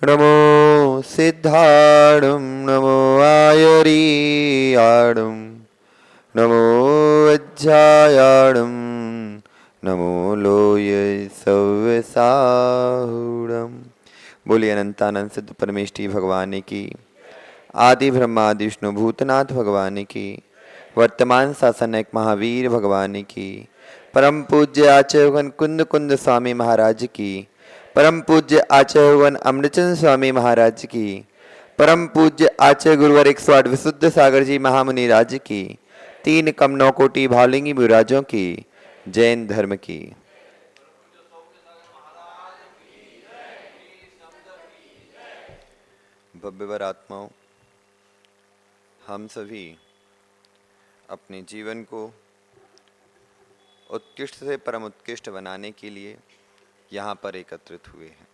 नमो सिद्धाणं नमो आयरीयाणं नमो वज्रायाणं नमो लोये सव्यसाहुणम्। बोलिए अनंतानंद सिद्ध परमेष्टि भगवान की, आदि ब्रह्मादि विष्णु भूतनाथ भगवान की, वर्तमान शासनक महावीर भगवान की, परम पूज्य आचार्य कुंद कुंद स्वामी महाराज की, परम पूज्य आचार्य अमृतचंद स्वामी महाराज की, परम पूज्य आचार्य गुरुवर 108 विशुद्ध सागर जी महामुनि राज की, तीन कम 9 कोटि भावलिंगी विराजों की, जैन धर्म की। भव्यवर आत्माओं, हम सभी अपने जीवन को उत्कृष्ट से परम उत्कृष्ट बनाने के लिए यहाँ पर एकत्रित हुए हैं।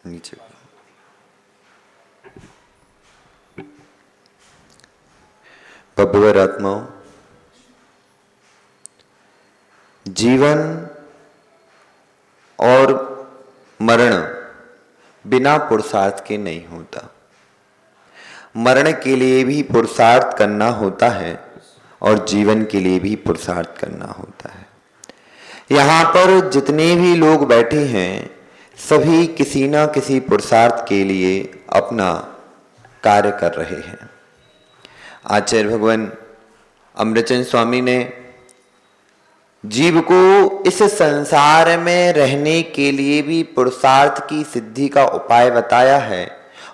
नीचे भव्यवर आत्माओं, जीवन और मरण बिना पुरुषार्थ के नहीं होता। मरण के लिए भी पुरुषार्थ करना होता है और जीवन के लिए भी पुरुषार्थ करना होता है। यहाँ पर जितने भी लोग बैठे हैं सभी किसी न किसी पुरुषार्थ के लिए अपना कार्य कर रहे हैं। आचार्य भगवान अमृतचंद स्वामी ने जीव को इस संसार में रहने के लिए भी पुरुषार्थ की सिद्धि का उपाय बताया है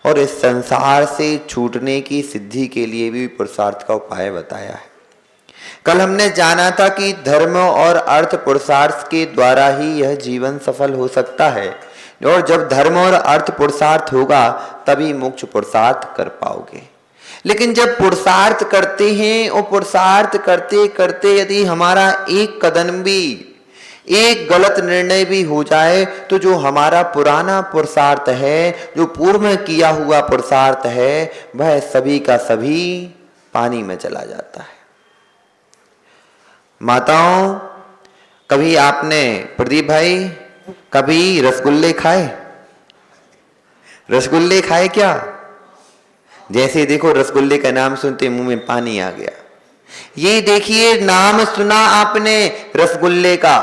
और इस संसार से छूटने की सिद्धि के लिए भी पुरुषार्थ का उपाय बताया है। कल हमने जाना था कि धर्म और अर्थ पुरुषार्थ के द्वारा ही यह जीवन सफल हो सकता है और जब धर्म और अर्थ पुरुषार्थ होगा तभी मोक्ष पुरुषार्थ कर पाओगे। लेकिन जब पुरुषार्थ करते हैं और पुरुषार्थ करते करते यदि हमारा एक कदम भी, एक गलत निर्णय भी हो जाए तो जो हमारा पुराना पुरुषार्थ है, जो पूर्व में किया हुआ पुरुषार्थ है, वह सभी का सभी पानी में चला जाता है। माताओं, कभी आपने, प्रदीप भाई, कभी रसगुल्ले खाए? रसगुल्ले खाए क्या? जैसे देखो रसगुल्ले का नाम सुनते मुंह में पानी आ गया। ये देखिए, नाम सुना आपने रसगुल्ले का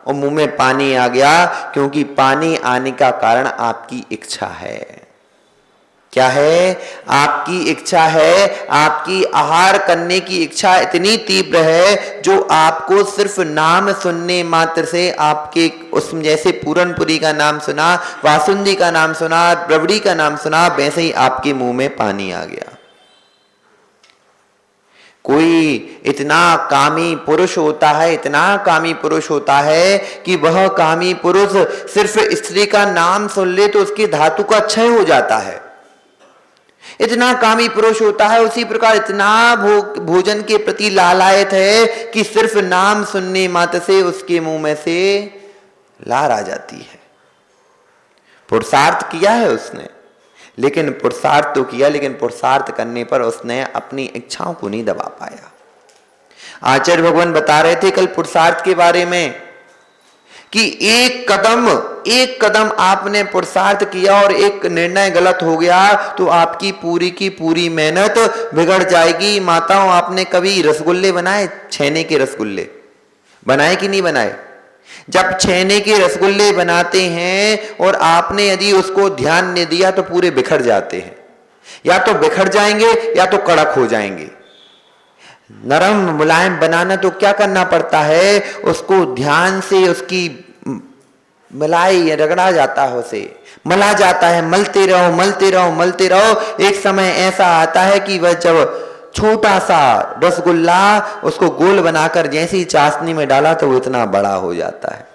और मुंह में पानी आ गया, क्योंकि पानी आने का कारण आपकी इच्छा है। क्या है? आपकी इच्छा है। आपकी आहार करने की इच्छा इतनी तीव्र है जो आपको सिर्फ नाम सुनने मात्र से आपके उसमें, जैसे पूरनपुरी का नाम सुना, वासुंदी का नाम सुना, रबड़ी का नाम सुना, वैसे ही आपके मुंह में पानी आ गया। कोई इतना कामी पुरुष होता है, इतना कामी पुरुष होता है कि वह कामी पुरुष सिर्फ स्त्री का नाम सुन ले तो उसकी धातु का क्षय हो जाता है। इतना कामी पुरुष होता है, उसी प्रकार इतना भोजन के प्रति लालायत है कि सिर्फ नाम सुनने मात्र से उसके मुंह में से लार आ जाती है। पुरुषार्थ किया है उसने, लेकिन पुरुषार्थ तो किया, लेकिन पुरुषार्थ करने पर उसने अपनी इच्छाओं को नहीं दबा पाया। आचार्य भगवान बता रहे थे कल पुरुषार्थ के बारे में कि एक कदम आपने पुरुषार्थ किया और एक निर्णय गलत हो गया तो आपकी पूरी की पूरी मेहनत बिगड़ जाएगी। माताओं, आपने कभी रसगुल्ले बनाए? छेने के रसगुल्ले बनाए कि नहीं बनाए? जब छेने के रसगुल्ले बनाते हैं और आपने यदि उसको ध्यान नहीं दिया तो पूरे बिखर जाते हैं। या तो बिखर जाएंगे या तो कड़क हो जाएंगे। नरम मुलायम बनाना तो क्या करना पड़ता है? उसको ध्यान से उसकी मलाई रगड़ा जाता है, उसे मला जाता है। मलते रहो मलते रहो मलते रहो। एक समय ऐसा आता है कि वह जब छोटा सा रसगुल्ला उसको गोल बनाकर जैसे ही चाशनी में डाला तो वो इतना बड़ा हो जाता है।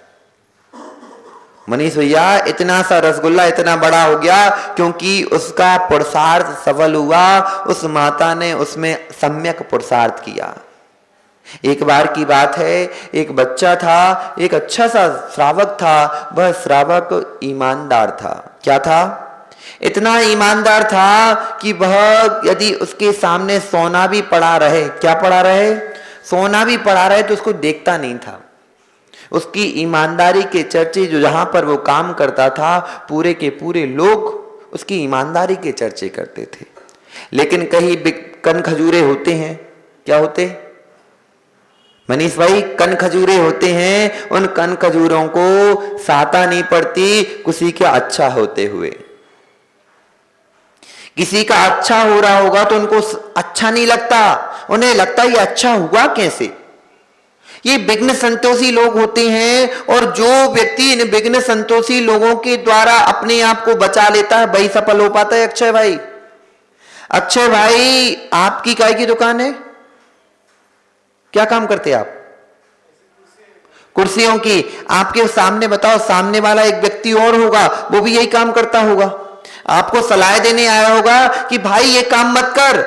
मनीष भैया, इतना सा रसगुल्ला इतना बड़ा हो गया क्योंकि उसका पुरुषार्थ सफल हुआ। उस माता ने उसमें सम्यक पुरुषार्थ किया। एक बार की बात है, एक बच्चा था, एक अच्छा सा श्रावक था। वह श्रावक ईमानदार था। क्या था? इतना ईमानदार था कि वह यदि उसके सामने सोना भी पड़ा रहे, क्या पड़ा रहे, सोना भी पड़ा रहे तो उसको देखता नहीं था। उसकी ईमानदारी के चर्चे, जो जहां पर वो काम करता था पूरे के पूरे लोग उसकी ईमानदारी के चर्चे करते थे। लेकिन कहीं कन खजूरे होते हैं, क्या होते मनीष भाई? कन खजूरे होते हैं, उन कन खजूरों को साता नहीं पड़ती किसी का अच्छा होते हुए। किसी का अच्छा हो रहा होगा तो उनको अच्छा नहीं लगता, उन्हें लगता ये अच्छा हुआ कैसे। ये विघ्न संतोषी लोग होते हैं, और जो व्यक्ति इन विघ्न संतोषी लोगों के द्वारा अपने आप को बचा लेता है वही सफल हो पाता है। अक्षय भाई, अक्षय भाई आपकी काय की दुकान है? क्या काम करते हैं आप? कुर्सियों की। आपके सामने बताओ, सामने वाला एक व्यक्ति और होगा, वो भी यही काम करता होगा, आपको सलाह देने आया होगा कि भाई ये काम मत कर,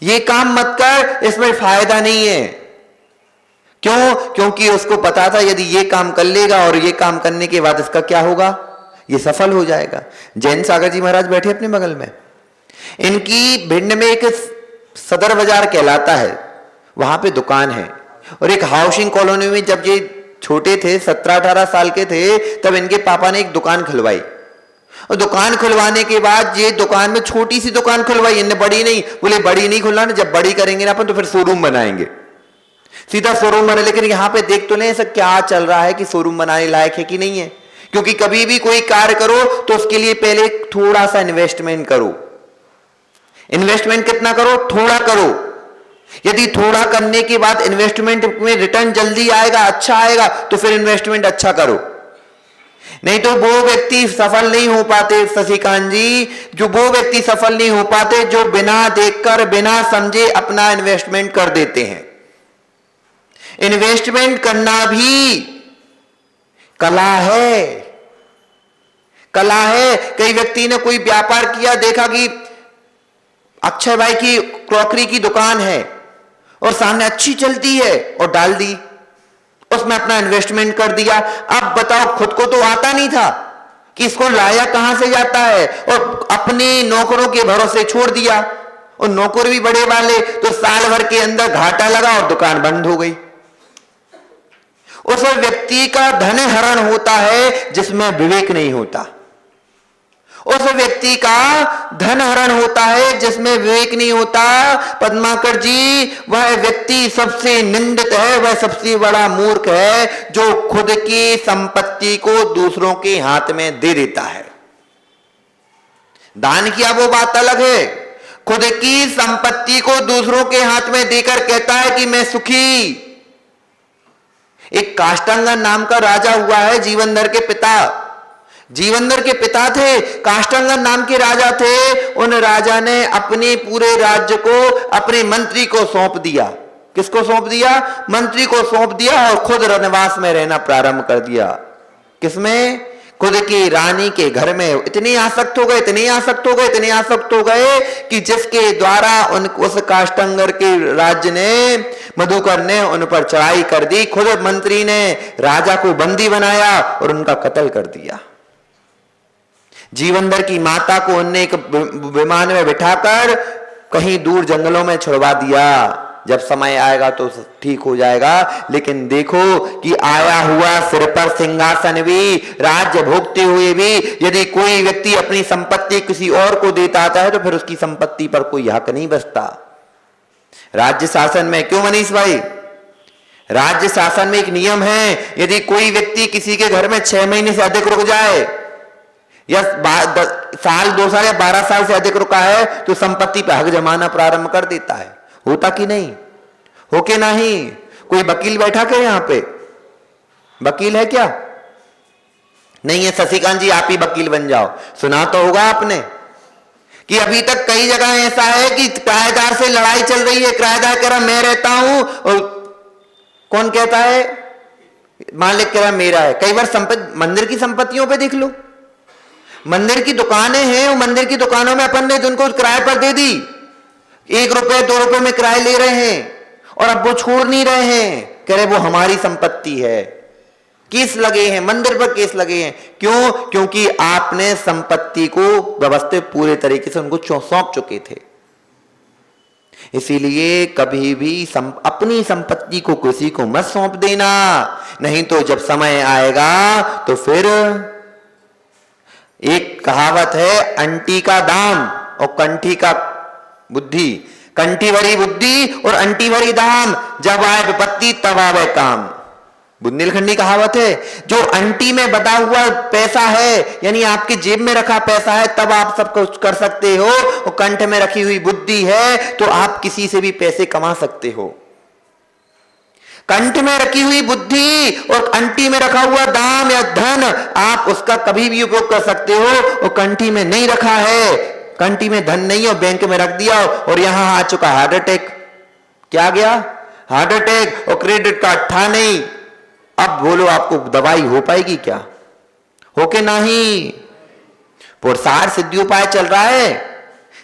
ये काम मत कर, इसमें फायदा नहीं है। क्यों? क्योंकि उसको पता था यदि ये काम कर लेगा और ये काम करने के बाद इसका क्या होगा, ये सफल हो जाएगा। जैन सागर जी महाराज बैठे अपने बगल में, इनकी भिंड में एक सदर बाजार कहलाता है, वहां पे दुकान है। और एक हाउसिंग कॉलोनी में जब ये छोटे थे, 17-18 साल के थे, तब इनके पापा ने एक दुकान खुलवाई। और दुकान खुलवाने के बाद ये दुकान में छोटी सी दुकान खुलवाई, इन्हें बड़ी नहीं, बोले बड़ी नहीं खुलवाना, जब बड़ी करेंगे ना अपन तो फिर शोरूम बनाएंगे, सीधा शोरूम बने। लेकिन यहां पे देख तो नहीं ऐसा क्या चल रहा है कि शोरूम बनाने लायक है कि नहीं है। क्योंकि कभी भी कोई कार्य करो तो उसके लिए पहले थोड़ा सा इन्वेस्टमेंट करो। इन्वेस्टमेंट कितना करो? थोड़ा करो। यदि थोड़ा करने के बाद इन्वेस्टमेंट में रिटर्न जल्दी आएगा, अच्छा आएगा, तो फिर इन्वेस्टमेंट अच्छा करो। नहीं तो वो व्यक्ति सफल नहीं हो पाते शशिकांत जी, जो वो व्यक्ति सफल नहीं हो पाते जो बिना देखकर बिना समझे अपना इन्वेस्टमेंट कर देते हैं। इन्वेस्टमेंट करना भी कला है, कला है। कई व्यक्ति ने कोई व्यापार किया, देखा कि अक्षय भाई की क्रॉकरी की दुकान है और सामने अच्छी चलती है, और डाल दी, उसमें अपना इन्वेस्टमेंट कर दिया। अब बताओ, खुद को तो आता नहीं था कि इसको लाया कहां से जाता है, और अपने नौकरों के भरोसे छोड़ दिया, और नौकर भी बड़े वाले, तो साल भर के अंदर घाटा लगा और दुकान बंद हो गई। उस व्यक्ति का धन हरण होता है जिसमें विवेक नहीं होता। उस व्यक्ति का धन हरण होता है जिसमें विवेक नहीं होता। पद्माकर जी, वह व्यक्ति सबसे निंदित है, वह सबसे बड़ा मूर्ख है जो खुद की संपत्ति को दूसरों के हाथ में दे देता है। दान किया वो बात अलग है, खुद की संपत्ति को दूसरों के हाथ में देकर कहता है कि मैं सुखी। एक काष्टांगन नाम का राजा हुआ है, जीवनधर के पिता, जीवनधर के पिता थे, काष्टांगन नाम के राजा थे। उन राजा ने अपने पूरे राज्य को अपने मंत्री को सौंप दिया। किसको सौंप दिया? मंत्री को सौंप दिया, और खुद वनवास में रहना प्रारंभ कर दिया। किसमें? खुद की रानी के घर में। इतने आसक्त हो गए, इतने आसक्त हो गए, इतने आसक्त हो गए कि जिसके द्वारा उस काष्टांगर के राज्य ने, मधुकर ने उन पर चढ़ाई कर दी। खुद मंत्री ने राजा को बंदी बनाया और उनका कत्ल कर दिया। जीवनधर की माता को उनने एक विमान में बिठाकर कहीं दूर जंगलों में छुड़वा दिया। जब समय आएगा तो ठीक हो जाएगा। लेकिन देखो कि आया हुआ सिर पर सिंहासन भी, राज्य भोगते हुए भी, यदि कोई व्यक्ति अपनी संपत्ति किसी और को देता आता है तो फिर उसकी संपत्ति पर कोई हक नहीं बचता। राज्य शासन में क्यों मनीष भाई? राज्य शासन में एक नियम है, यदि कोई व्यक्ति किसी के घर में 6 महीने से अधिक रुक जाए, या साल 2 साल या 12 साल से अधिक रुका है, तो संपत्ति पर हक जमाना प्रारंभ कर देता है। होता कि नहीं? हो के नहीं? कोई वकील बैठा के यहां पे? वकील है क्या? नहीं है। शशिकांत जी, आप ही वकील बन जाओ। सुना तो होगा आपने कि अभी तक कई जगह ऐसा है कि किराएदार से लड़ाई चल रही है। किराएदार कह रहा मैं रहता हूं, और कौन कहता है? मालिक कह रहा मेरा है। कई बार संपत्ति, मंदिर की संपत्तियों पे देख लो, मंदिर की दुकानें हैं, मंदिर की दुकानों में अपन ने उनको किराए पर दे दी, 1 रुपए 2 रुपए में किराए ले रहे हैं, और अब वो छोड़ नहीं रहे हैं, कह रहे वो हमारी संपत्ति है। केस लगे हैं, मंदिर पर केस लगे हैं। क्यों? क्योंकि आपने संपत्ति को व्यवस्थित पूरे तरीके से उनको सौंप चुके थे। इसीलिए कभी भी अपनी संपत्ति को किसी को मत सौंप देना, नहीं तो जब समय आएगा तो फिर एक कहावत है, अंटी का दाम और कंठी का बुद्धि, कंठी भरी बुद्धि और अंटी भरी दाम, जब आए विपत्ति तब आवे काम। बुंदेलखंडी कहावत है, जो अंटी में बता हुआ पैसा है यानी आपके जेब में रखा पैसा है तब आप सब कुछ कर सकते हो, और कंठ में रखी हुई बुद्धि है तो आप किसी से भी पैसे कमा सकते हो। कंठ में रखी हुई बुद्धि और अंटी में रखा हुआ दाम या धन, आप उसका कभी भी उपयोग कर सकते हो, और कंठी में नहीं रखा है, कंठी में धन नहीं है और बैंक में रख दिया और यहां आ चुका हार्ट अटैक। क्या गया? हार्ट अटैक, और क्रेडिट कार्ड था नहीं। अब बोलो आपको दवाई हो पाएगी क्या? हो के नहीं। पुरुषार्थ सिद्धि उपाय चल रहा है,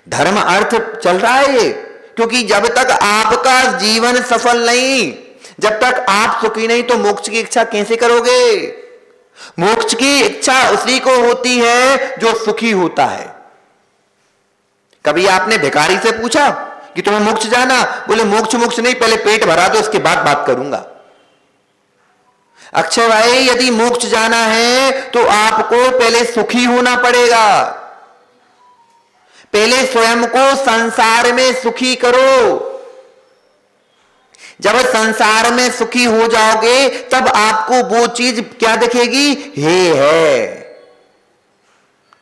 धर्म अर्थ चल रहा है ये, क्योंकि जब तक आपका जीवन सफल नहीं, जब तक आप सुखी नहीं, तो मोक्ष की इच्छा कैसे करोगे? मोक्ष की इच्छा उसी को होती है जो सुखी होता है। कभी आपने भिखारी से पूछा कि तुम्हें मोक्ष जाना? बोले मोक्ष मोक्ष नहीं, पहले पेट भरा दो उसके बाद बात करूंगा। अक्षय भाई, यदि मोक्ष जाना है तो आपको पहले सुखी होना पड़ेगा। पहले स्वयं को संसार में सुखी करो। जब संसार में सुखी हो जाओगे तब आपको वो चीज क्या दिखेगी? हे है।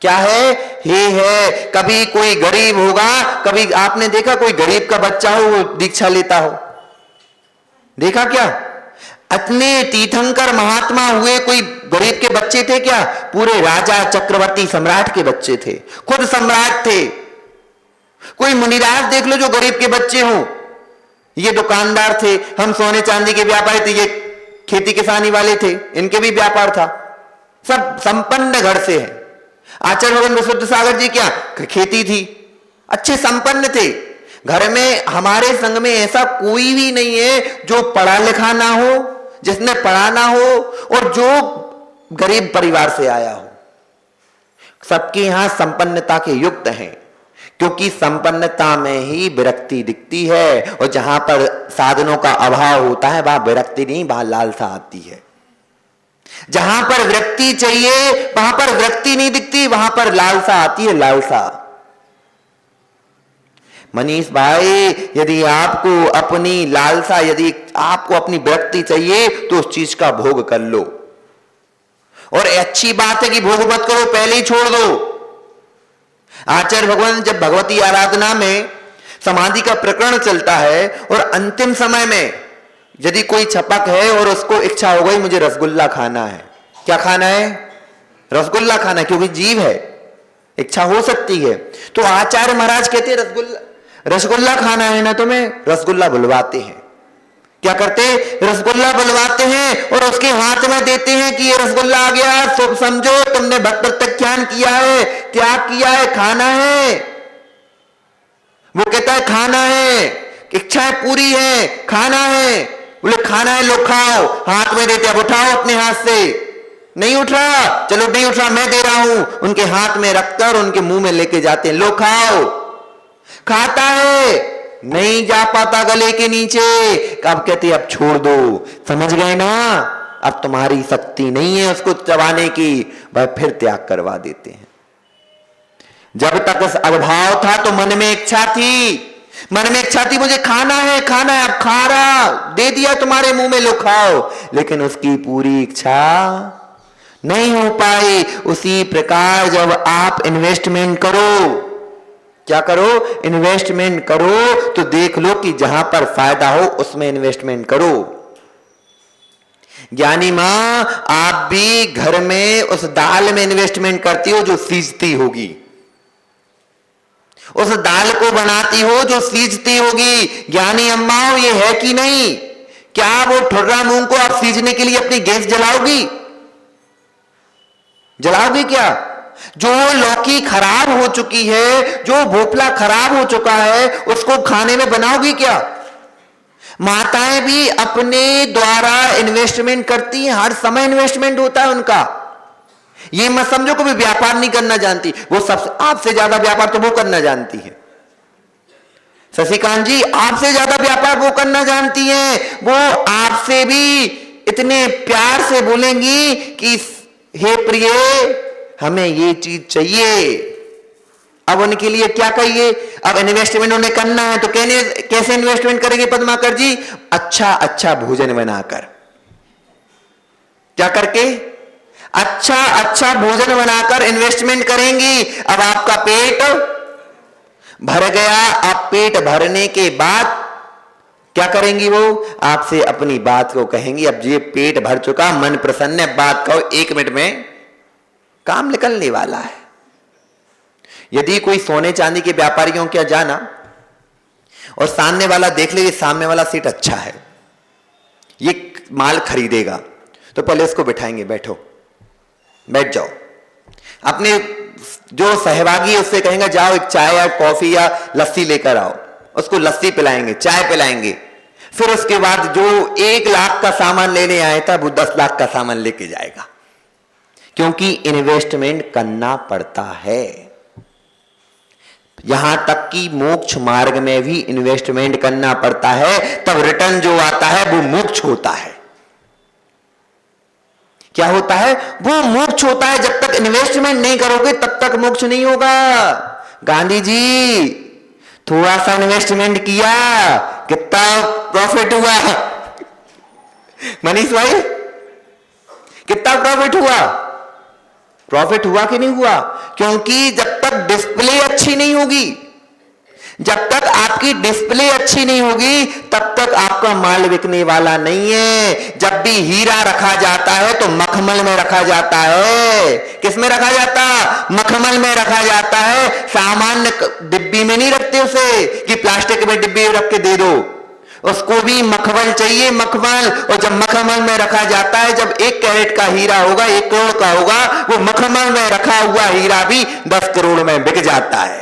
क्या है? हे है। कभी कोई गरीब होगा, कभी आपने देखा कोई गरीब का बच्चा हो वो दीक्षा लेता हो? देखा क्या? इतने तीर्थंकर महात्मा हुए, कोई गरीब के बच्चे थे क्या? पूरे राजा चक्रवर्ती सम्राट के बच्चे थे, खुद सम्राट थे। कोई मुनिराज देख लो जो गरीब के बच्चे हो। ये दुकानदार थे, हम सोने चांदी के व्यापारी थे, ये खेती किसानी वाले थे, इनके भी व्यापार था। सब संपन्न घर से है। आचार्य भगवान विशुद्ध सागर जी क्या खेती थी, अच्छे संपन्न थे। घर में हमारे संग में ऐसा कोई भी नहीं है जो पढ़ा लिखा ना हो, जिसने पढ़ा ना हो और जो गरीब परिवार से आया हो। सबके यहां संपन्नता के युक्त हैं, क्योंकि संपन्नता में ही विरक्ति दिखती है, और जहां पर साधनों का अभाव होता है वहां विरक्ति नहीं, वहां लालसा आती है। जहां पर विरक्ति चाहिए वहां पर विरक्ति नहीं दिखती, वहां पर लालसा आती है, लालसा। मनीष भाई, यदि आपको अपनी लालसा, यदि आपको अपनी विरक्ति चाहिए तो उस चीज का भोग कर लो। और अच्छी बात है कि भोग मत करो, पहले ही छोड़ दो। आचार्य भगवान जब भगवती आराधना में समाधि का प्रकरण चलता है और अंतिम समय में यदि कोई छपक है और उसको इच्छा हो गई मुझे रसगुल्ला खाना है, क्या खाना है? रसगुल्ला खाना है, क्योंकि जीव है, इच्छा हो सकती है। तो आचार्य महाराज कहते हैं रसगुल्ला खाना है ना तुम्हें, रसगुल्ला बुलवाते हैं। क्या करते? रसगुल्ला बुलवाते हैं और उसके हाथ में देते हैं कि ये रसगुल्ला आ गया, शुभ समझो, तुमने भक्त प्रत्याख्यान किया है, त्याग किया है, खाना है। वो कहता है खाना है, इच्छा पूरी है, खाना है। बोले खाना है, लो खाओ। हाथ में देते, अब उठाओ अपने हाथ से। नहीं उठ रहा, चलो नहीं उठ रहा, मैं दे रहा हूं। उनके हाथ में रखकर उनके मुंह में लेके जाते हैं, लो खाओ। खाता है, नहीं जा पाता गले के नीचे। अब कहते अब छोड़ दो, समझ गए ना, अब तुम्हारी शक्ति नहीं है उसको चबाने की, वह फिर त्याग करवा देते हैं। जब तक अभाव था तो मन में इच्छा थी, मन में इच्छा थी मुझे खाना है, खाना है, अब खा रहा, दे दिया तुम्हारे मुंह में, लो खाओ। लेकिन उसकी पूरी इच्छा नहीं हो पाई। उसी प्रकार जब आप इन्वेस्टमेंट करो, क्या करो? इन्वेस्टमेंट करो, तो देख लो कि जहां पर फायदा हो उसमें इन्वेस्टमेंट करो। ज्ञानी मां, आप भी घर में उस दाल में इन्वेस्टमेंट करती हो जो सीजती होगी, उस दाल को बनाती हो जो सीजती होगी। ज्ञानी अम्माओं, ये है कि नहीं? क्या वो ठुर्रा मूंग को आप सीजने के लिए अपनी गैस जलाओगी? जलाओगी क्या? जो लौकी खराब हो चुकी है, जो भोपला खराब हो चुका है, उसको खाने में बनाओगी क्या? माताएं भी अपने द्वारा इन्वेस्टमेंट करती हैं, हर समय इन्वेस्टमेंट होता है उनका। ये मत समझो कभी व्यापार नहीं करना जानती, वो सबसे आपसे ज्यादा व्यापार तो वो करना जानती है। शशिकांत जी आपसे ज्यादा व्यापार वो करना जानती हैं, वो आपसे भी इतने प्यार से बोलेंगी कि हे प्रिय हमें ये चीज चाहिए। अब उनके लिए क्या कहिए, अब इन्वेस्टमेंट उन्हें करना है तो कैसे इन्वेस्टमेंट करेंगे पद्माकर जी? अच्छा अच्छा भोजन बनाकर। क्या करके? अच्छा अच्छा भोजन बनाकर इन्वेस्टमेंट करेंगी। अब आपका पेट भर गया, आप पेट भरने के बाद क्या करेंगी? वो आपसे अपनी बात को कहेंगी, अब ये पेट भर चुका, मन प्रसन्न है, बात कहो, 1 मिनट में काम निकलने वाला है। यदि कोई सोने चांदी के व्यापारियों के जाना और सामने वाला देख ले सामने वाला सीट अच्छा है, ये माल खरीदेगा, तो पहले उसको बिठाएंगे, बैठो, बैठ जाओ। अपने जो सहभागी है उससे कहेंगे जाओ एक चाय या कॉफी या लस्सी लेकर आओ, उसको लस्सी पिलाएंगे, चाय पिलाएंगे। फिर उसके बाद जो 1 लाख का सामान लेने आया था वो 10 लाख का सामान लेके जाएगा, क्योंकि इन्वेस्टमेंट करना पड़ता है। यहां तक कि मोक्ष मार्ग में भी इन्वेस्टमेंट करना पड़ता है, तब रिटर्न जो आता है वो मोक्ष होता है। क्या होता है? वो मोक्ष होता है। जब तक इन्वेस्टमेंट नहीं करोगे तब तक मोक्ष नहीं होगा। गांधी जी थोड़ा सा इन्वेस्टमेंट किया, कितना प्रॉफिट हुआ? मनीष भाई कितना प्रॉफिट हुआ? प्रॉफिट हुआ कि नहीं हुआ? क्योंकि जब तक डिस्प्ले अच्छी नहीं होगी, जब तक आपकी डिस्प्ले अच्छी नहीं होगी तब तक आपका माल बिकने वाला नहीं है। जब भी हीरा रखा जाता है तो मखमल में रखा जाता है। किस में रखा जाता? मखमल में रखा जाता है। सामान्य डिब्बी में नहीं रखते उसे कि प्लास्टिक में डिब्बी रख के दे दो, उसको भी मखमल चाहिए, मखमल। और जब मखमल में रखा जाता है, जब 1 कैरेट का हीरा होगा, 1 करोड़ का होगा, वो मखमल में रखा हुआ हीरा भी 10 करोड़ में बिक जाता है।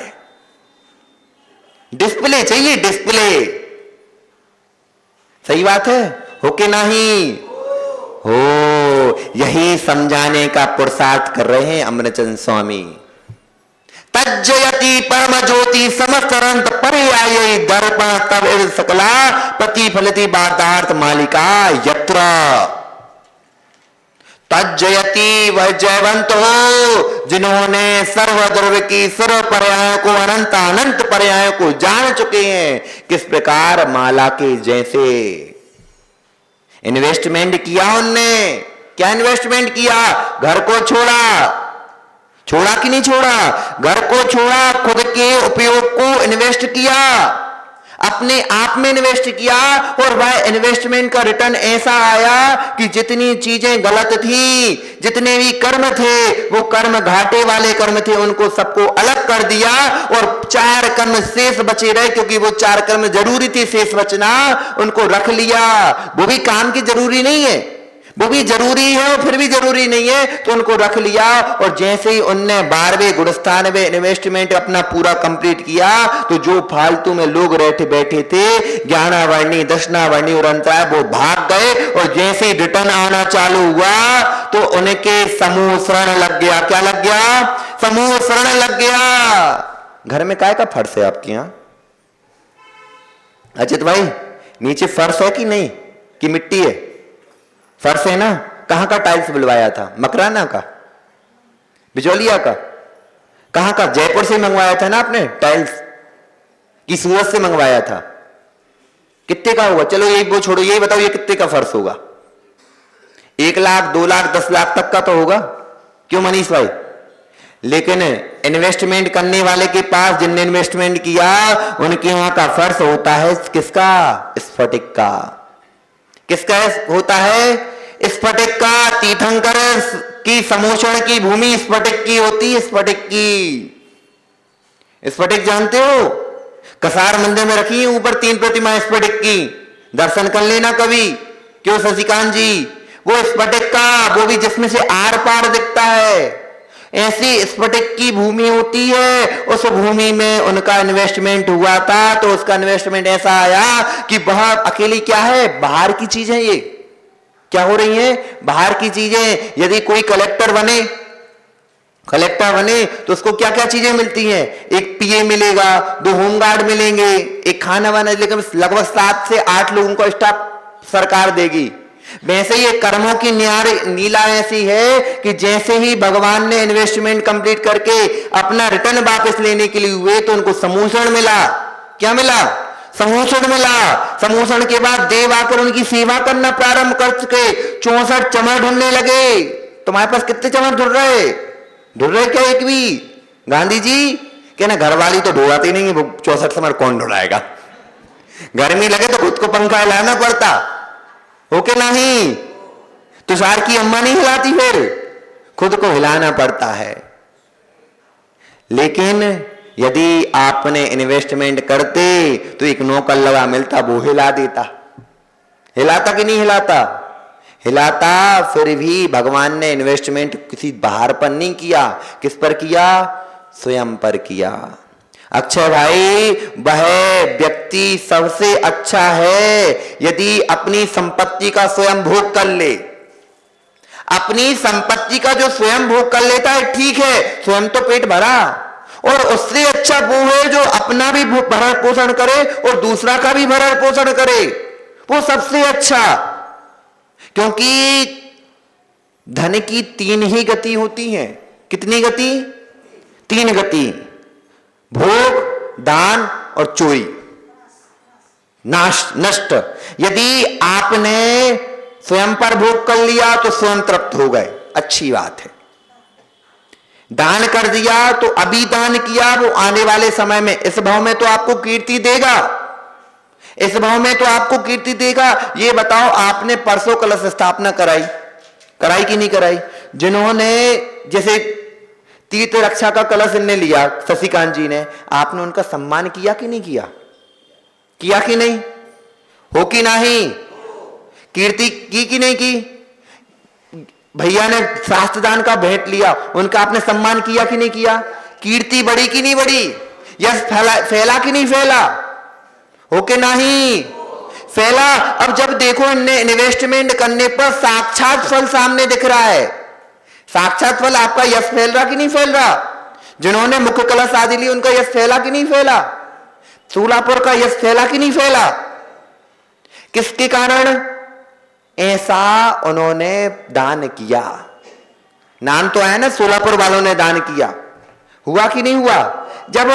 डिस्प्ले चाहिए, डिस्प्ले। सही बात है, हो कि नहीं हो? यही समझाने का पुरुषार्थ कर रहे हैं अमरचंद स्वामी। तज्जयति परम ज्योति समस्तरंत पर्याय दर्पण तब सकला प्रतिफलति बाधार्थ मालिका यत्र। तज्जयति वह जयवंत हो जिन्होंने सर्वद्रव्य की सर्व पर्यायों को, अनंत अनंत पर्यायों को जान चुके हैं। किस प्रकार? माला के जैसे इन्वेस्टमेंट किया उनने। क्या इन्वेस्टमेंट किया? घर को छोड़ा, छोड़ा कि नहीं छोड़ा? घर को छोड़ा, खुद के उपयोग को इन्वेस्ट किया, अपने आप में इन्वेस्ट किया, और वह इन्वेस्टमेंट का रिटर्न ऐसा आया कि जितनी चीजें गलत थी, जितने भी कर्म थे, वो कर्म घाटे वाले कर्म थे, उनको सबको अलग कर दिया और 4 कर्म शेष बचे रहे, क्योंकि वो 4 कर्म जरूरी थे शेष बचना, उनको रख लिया। वो भी काम की जरूरी नहीं है, वो भी जरूरी है और फिर भी जरूरी नहीं है, तो उनको रख लिया। और जैसे ही उनने 12वें गुणस्थान में इन्वेस्टमेंट अपना पूरा कंप्लीट किया, तो जो फालतू में लोग बैठे थे, 11वर्णी 10वर्णी और अंतराय, वो भाग गए। और जैसे ही रिटर्न आना चालू हुआ तो उनके समूह शरण लग गया। क्या लग गया? समूह शरण लग गया। घर में काय का फर्श है आपके यहां? अजित भाई नीचे फर्श है कि नहीं, कि मिट्टी है? फर्श है ना। कहां का टाइल्स बुलवाया था? मकराना का, बिजौलिया का, कहां का? जयपुर से मंगवाया था ना आपने टाइल्स, कि सूरत से मंगवाया था? कितने का होगा? चलो यही वो छोड़ो, यही बताओ ये कितने का फर्श होगा? 1 लाख 2 लाख 10 लाख तक का तो होगा। क्यों मनीष भाई? लेकिन इन्वेस्टमेंट करने वाले के पास, जिनने इन्वेस्टमेंट किया, उनके यहां का फर्श होता है किसका? स्फटिक का। किसका होता है? स्फटिक का। तीर्थंकर की समोषण की भूमि स्फटिक की होती है, स्फटिक की। स्फटिक जानते हो? कसार मंदिर में रखी है ऊपर 3 प्रतिमा स्फटिक की, दर्शन कर लेना कभी। क्यों शशिकांत जी? वो स्फटिक का, वो भी जिसमें से आर पार दिखता है, ऐसी स्फटिक की भूमि होती है। उस भूमि में उनका इन्वेस्टमेंट हुआ था, तो उसका इन्वेस्टमेंट ऐसा आया कि वहां अकेली क्या है? बाहर की चीजें। ये क्या हो रही है? बाहर की चीजें। यदि कोई कलेक्टर बने, कलेक्टर बने तो उसको क्या क्या चीजें मिलती हैं? एक पीए मिलेगा, 2 होमगार्ड मिलेंगे, एक खाना बना, लेकिन लगभग 7 से 8 लोगों का स्टाफ सरकार देगी। वैसे ही कर्मों की नीला ऐसी है कि जैसे ही भगवान ने इन्वेस्टमेंट कंप्लीट करके अपना रिटर्न वापस लेने के लिए हुए तो उनको समूषण मिला। क्या मिला? समूषण मिला। समूषण के बाद देव आकर उनकी सेवा करना प्रारंभ कर चुके। 64 चमर ढूंढने लगे। तुम्हारे पास कितने चमर ढूंढ रहे क्या? एक भी? गांधी जी कहना घर वाली तो ढूंढाती नहीं है, 64 चमर कौन ढूंढाएगा? गर्मी लगे तो खुद को पंखा हिलाना पड़ता हो के नहीं? तुषार की अम्मा नहीं हिलाती, फिर खुद को हिलाना पड़ता है। लेकिन यदि आपने इन्वेस्टमेंट करते तो एक नौकर लगा मिलता, वो हिला देता। हिलाता कि नहीं हिलाता? हिलाता। फिर भी भगवान ने इन्वेस्टमेंट किसी बाहर पर नहीं किया। किस पर किया? स्वयं पर किया। अक्षय भाई, वह व्यक्ति सबसे अच्छा है यदि अपनी संपत्ति का स्वयं भोग कर ले। अपनी संपत्ति का जो स्वयं भोग कर लेता है ठीक है, स्वयं तो पेट भरा, और उससे अच्छा वो है जो अपना भी भरण पोषण करे और दूसरा का भी भरण पोषण करे। वो सबसे अच्छा। क्योंकि धन की 3 ही गति होती है। कितनी गति? 3 गति। भोग, दान और चोरी, नष्ट। यदि आपने स्वयं पर भोग कर लिया तो स्वयं तृप्त हो गए, अच्छी बात है। दान कर दिया तो अभी दान किया, वो आने वाले समय में इस भाव में तो आपको कीर्ति देगा, इस भाव में तो आपको कीर्ति देगा। ये बताओ, आपने परसों कलश स्थापना कराई कि नहीं कराई? जिन्होंने जैसे तीर्थ रक्षा का कलश ने लिया, शशिकांत जी ने, आपने उनका सम्मान किया कि नहीं किया? किया कि नहीं? हो कि नहीं? कीर्ति की कि नहीं की? भैया ने शास्त्र दान का भेंट लिया, उनका आपने सम्मान किया कि नहीं किया? कीर्ति बढ़ी कि नहीं बढ़ी? यश फैला कि नहीं फैला? हो के नहीं? फैला। अब जब देखो इनने इन्वेस्टमेंट करने पर साक्षात फल सामने दिख रहा है। साक्षात फल आपका यश फैल रहा कि नहीं फैल रहा? जिन्होंने मुख्य कलश आदि ली उनका यश फैला कि नहीं फैला? सोलापुर का यश फैला कि नहीं फैला? किसके कारण? ऐसा उन्होंने दान किया। नाम तो आया ना, सोलापुर वालों ने दान किया। हुआ कि नहीं हुआ? जब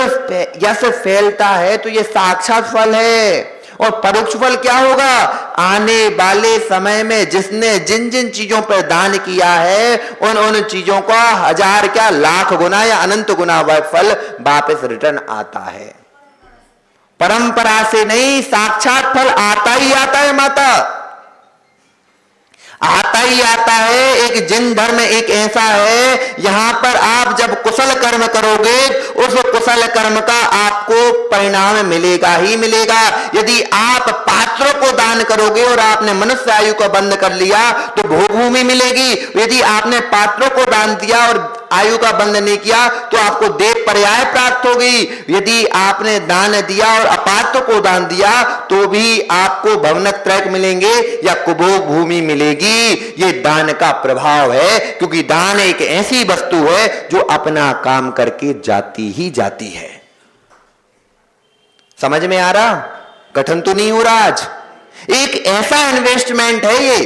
यश फैलता है तो यह साक्षात फल है। और परोक्ष फल क्या होगा? आने वाले समय में जिसने जिन जिन चीजों पर दान किया है उन चीजों का 1000 क्या लाख गुना या अनंत गुना वह फल वापस रिटर्न आता है। परंपरा से नहीं, साक्षात फल आता ही आता है माता, आता ही आता है। एक जिन धर्म एक ऐसा है, यहां पर आप जब कुशल कर्म करोगे उस कुशल कर्म का आपको परिणाम मिलेगा ही मिलेगा। यदि आप पात्रों को दान करोगे और आपने मनुष्य आयु को बंद कर लिया तो भोगभूमि मिलेगी। यदि आपने पात्रों को दान दिया और आयु का बंद नहीं किया तो आपको देव पर्याय प्राप्त होगी। यदि आपने दान दिया और अपात्र को दान दिया तो भी आपको भवनत्रय मिलेंगे या कुभोग भूमि मिलेगी। ये दान का प्रभाव है, क्योंकि दान एक ऐसी वस्तु है जो अपना काम करके जाती ही जाती है। समझ में आ रहा? कठिन तो नहीं हो रहा आज? एक ऐसा इन्वेस्टमेंट है ये।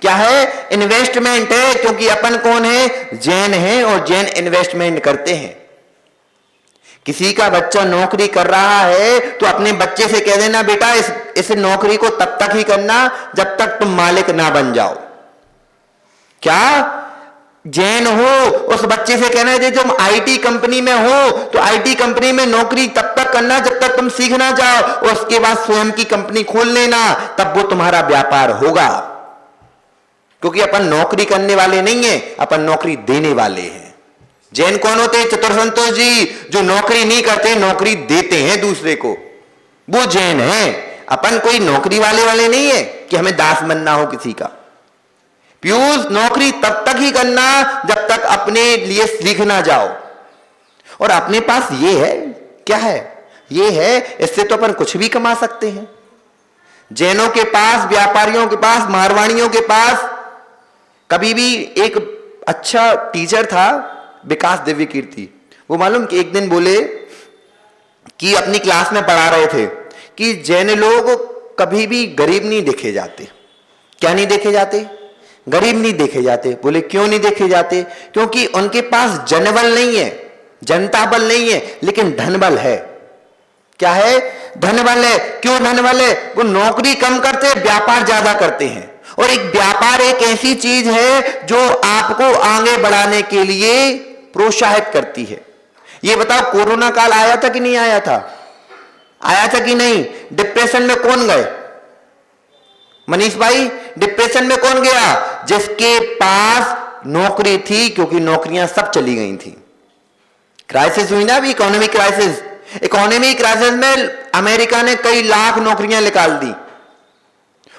क्या है? इन्वेस्टमेंट है। क्योंकि अपन कौन है? जैन है, और जैन इन्वेस्टमेंट करते हैं। किसी का बच्चा नौकरी कर रहा है तो अपने बच्चे से कह देना, बेटा इस नौकरी को तब तक ही करना जब तक तुम मालिक ना बन जाओ। क्या जैन हो? उस बच्चे से कहना है तुम आईटी कंपनी में हो तो आईटी कंपनी में नौकरी तब तक करना जब तक तुम सीख ना जाओ, और उसके बाद स्वयं की कंपनी खोल लेना, तब वो तुम्हारा व्यापार होगा। क्योंकि अपन नौकरी करने वाले नहीं है, अपन नौकरी देने वाले हैं। जैन कौन होते हैं? चतुर संतोष जी, जो नौकरी नहीं करते, नौकरी देते हैं दूसरे को, वो जैन है। अपन कोई नौकरी वाले नहीं है कि हमें दास बनना हो किसी का। पीयूष, नौकरी तब तक ही करना जब तक अपने लिए सीख ना जाओ। और अपने पास ये है, क्या है? ये है, इससे तो अपन कुछ भी कमा सकते हैं। जैनों के पास, व्यापारियों के पास, मारवाड़ियों के पास कभी भी एक अच्छा टीचर था, विकास दिव्य कीर्ति, वो मालूम कि एक दिन बोले कि अपनी क्लास में पढ़ा रहे थे कि जैन लोग कभी भी गरीब नहीं देखे जाते। क्या नहीं देखे जाते? गरीब नहीं देखे जाते। बोले क्यों नहीं देखे जाते? क्योंकि उनके पास जनबल नहीं है, जनता बल नहीं है, लेकिन धनबल है। क्या है? धनबल है। क्यों धनबल है? वो नौकरी कम करते हैं, व्यापार ज्यादा करते हैं। और एक व्यापार एक ऐसी चीज है जो आपको आगे बढ़ाने के लिए प्रोत्साहित करती है। ये बताओ, कोरोना काल आया था कि नहीं आया था? आया था कि नहीं? डिप्रेशन में कौन गए? मनीष भाई, डिप्रेशन में कौन गया? जिसके पास नौकरी थी, क्योंकि नौकरियां सब चली गई थी। क्राइसिस हुई ना अभी, इकोनॉमिक क्राइसिस। इकोनॉमिक क्राइसिस में अमेरिका ने कई लाख नौकरियां निकाल दी,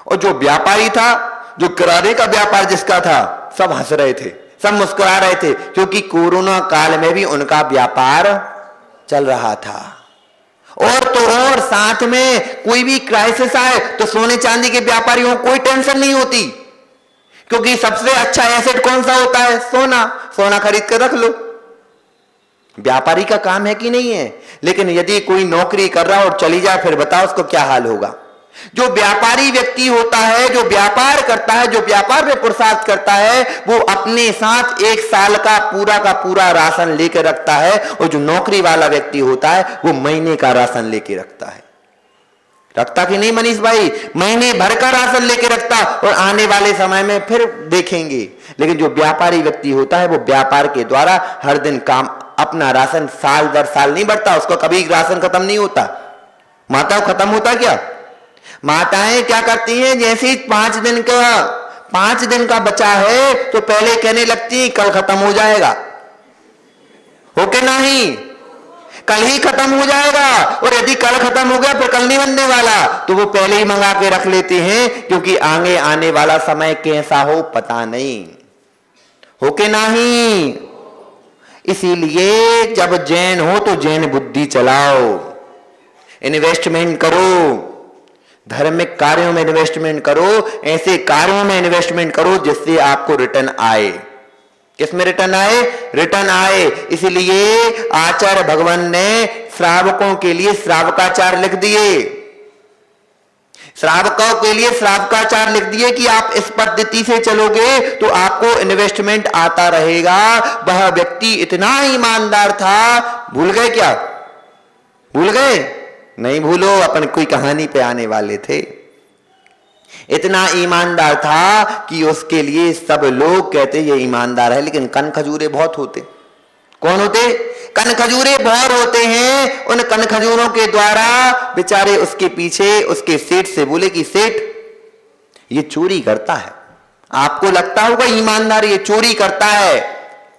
और जो व्यापारी था, जो किराने का व्यापार जिसका था, सब हंस रहे थे, सब मुस्कुरा रहे थे, क्योंकि कोरोना काल में भी उनका व्यापार चल रहा था। और तो और साथ में कोई भी क्राइसिस आए तो सोने चांदी के व्यापारियों को कोई टेंशन नहीं होती, क्योंकि सबसे अच्छा एसेट कौन सा होता है? सोना। सोना खरीद कर रख लो। व्यापारी का काम है कि नहीं है? लेकिन यदि कोई नौकरी कर रहा और चली जाए, फिर बताओ उसको क्या हाल होगा। जो व्यापारी व्यक्ति होता है, जो व्यापार करता है, जो व्यापार में पुरुषार्थ करता है, वो अपने साथ एक साल का पूरा राशन लेकर रखता है। और जो नौकरी वाला व्यक्ति होता है, वो महीने का राशन लेके रखता है। रखता कि नहीं मनीष भाई? महीने भर का राशन लेके रखता, और आने वाले समय में फिर देखेंगे। लेकिन जो व्यापारी व्यक्ति होता है, वो व्यापार के द्वारा हर दिन काम, अपना राशन साल दर साल नहीं बढ़ता, उसको कभी राशन खत्म नहीं होता। माताओं, खत्म होता क्या? माताएं क्या करती हैं? जैसे ही 5 दिन का बचा है, तो पहले कहने लगती हैं कल खत्म हो जाएगा। हो के नहीं? कल ही खत्म हो जाएगा। और यदि कल खत्म हो गया, फिर कल नहीं बनने वाला, तो वो पहले ही मंगा के रख लेते हैं, क्योंकि आगे आने वाला समय कैसा हो पता नहीं। हो के नहीं? इसीलिए जब जैन हो तो जैन बुद्धि चलाओ, इन्वेस्टमेंट करो, धार्मिक कार्यों में इन्वेस्टमेंट करो, ऐसे कार्यों में इन्वेस्टमेंट करो जिससे आपको रिटर्न आए। किसमें रिटर्न आए? रिटर्न आए। इसलिए आचार्य भगवान ने श्रावकों के लिए श्रावकाचार लिख दिए। श्रावकों के लिए श्रावकाचार लिख दिए कि आप इस पद्धति से चलोगे तो आपको इन्वेस्टमेंट आता रहेगा। वह व्यक्ति इतना ईमानदार था, भूल गए क्या? भूल गए? नहीं भूलो, अपन कोई कहानी पे आने वाले थे। इतना ईमानदार था कि उसके लिए सब लोग कहते ये ईमानदार है, लेकिन कन खजूरे बहुत होते। कौन होते? कन खजूरे बहुत होते हैं। उन कन खजूरों के द्वारा बेचारे उसके पीछे उसके सेठ से बोले कि सेठ, ये चोरी करता है। आपको लगता होगा ईमानदार, ये चोरी करता है।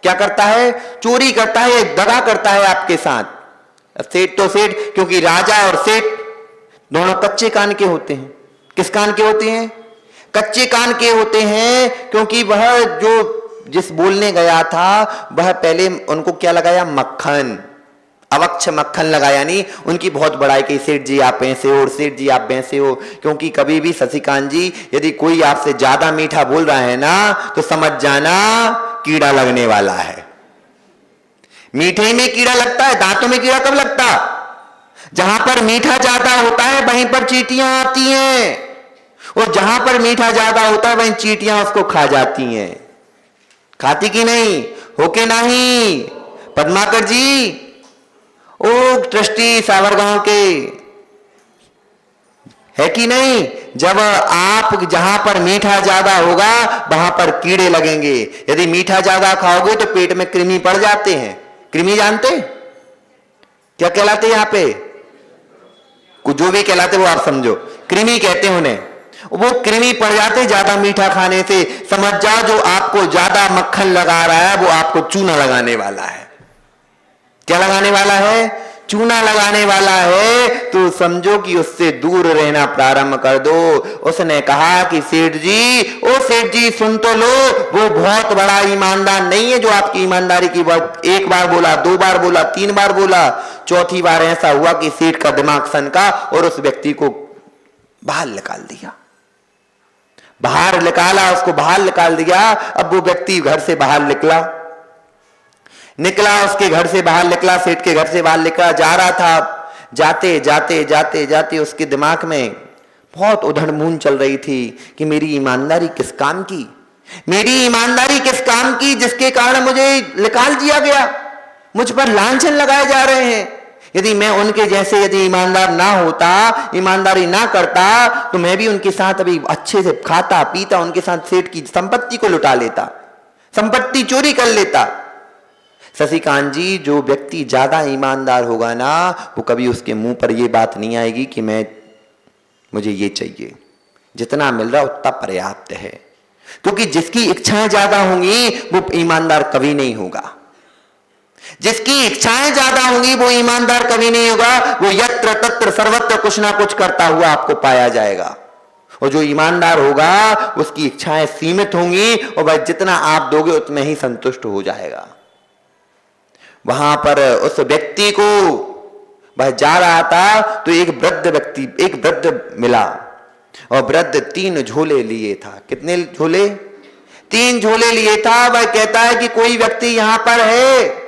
क्या करता है? चोरी करता है, दगा करता है आपके साथ। सेठ तो सेठ, क्योंकि राजा और सेठ दोनों कच्चे कान के होते हैं। किस कान के होते हैं? कच्चे कान के होते हैं, क्योंकि वह जो जिस बोलने गया था, वह पहले उनको क्या लगाया? मक्खन, अवक्ष मक्खन लगाया। नहीं, उनकी बहुत बड़ाई की, सेठ जी आप ऐसे हो और सेठ जी आप वैसे हो। क्योंकि कभी भी शशिकांत जी, यदि कोई आपसे ज्यादा मीठा बोल रहा है ना, तो समझ जाना कीड़ा लगने वाला है। मीठे में कीड़ा लगता है, दांतों में कीड़ा कब लगता? जहां पर मीठा ज्यादा होता है वहीं पर चींटियां आती हैं, और जहां पर मीठा ज्यादा होता है वहीं चींटियां उसको खा जाती हैं। खाती कि नहीं? होके नहीं? पद्माकर जी, ओ ट्रस्टी सावरगांव के, है कि नहीं? जब आप जहां पर मीठा ज्यादा होगा वहां पर कीड़े लगेंगे। यदि मीठा ज्यादा खाओगे तो पेट में कृमि पड़ जाते हैं। कृमि जानते क्या कहलाते? यहां पे कुछ जो भी कहलाते वो आप समझो, कृमि कहते हैं उन्हें। वो कृमि पड़ जाते ज्यादा मीठा खाने से। समझ जाओ, जो आपको ज्यादा मक्खन लगा रहा है वो आपको चूना लगाने वाला है। क्या लगाने वाला है? चूना लगाने वाला है। तो समझो कि उससे दूर रहना प्रारंभ कर दो। उसने कहा कि सेठ जी, ओ सेठ जी सुन तो लो, वो बहुत बड़ा ईमानदार नहीं है जो आपकी ईमानदारी की बात एक बार बोला, 2 बार बोला, 3 बार बोला, चौथी बार ऐसा हुआ कि सेठ का दिमाग सनका और उस व्यक्ति को बाहर निकाल दिया। बाहर निकाला, उसको बाहर निकाल दिया। अब वो व्यक्ति घर से बाहर निकला, निकला, उसके घर से बाहर निकला, सेठ के घर से बाहर निकला, जा रहा था। जाते जाते जाते जाते उसके दिमाग में बहुत उधड़-मुन चल रही थी कि मेरी ईमानदारी किस काम की, मेरी ईमानदारी किस काम की जिसके कारण मुझे निकाल दिया गया, मुझ पर लांछन लगाए जा रहे हैं। यदि मैं उनके जैसे यदि ईमानदार ना होता, ईमानदारी ना करता, तो मैं भी उनके साथ अभी अच्छे से खाता पीता, उनके साथ सेठ की संपत्ति को लुटा लेता, संपत्ति चोरी कर लेता। शशिकांत जी, जो व्यक्ति ज्यादा ईमानदार होगा ना, वो कभी उसके मुंह पर यह बात नहीं आएगी कि मुझे ये चाहिए, जितना मिल रहा उतना पर्याप्त है। क्योंकि जिसकी इच्छाएं ज्यादा होंगी वो ईमानदार कभी नहीं होगा, जिसकी इच्छाएं ज्यादा होंगी वो ईमानदार कभी नहीं होगा। वो यत्र तत्र सर्वत्र कुछ ना कुछ करता हुआ आपको पाया जाएगा। और जो ईमानदार होगा उसकी इच्छाएं सीमित होंगी और वह जितना आप दोगे उतने ही संतुष्ट हो जाएगा। वहां पर उस व्यक्ति को, वह जा रहा था तो एक वृद्ध मिला और वृद्ध 3 झोले लिए था। कितने झोले? 3 झोले लिए था। वह कहता है कि कोई व्यक्ति यहां पर है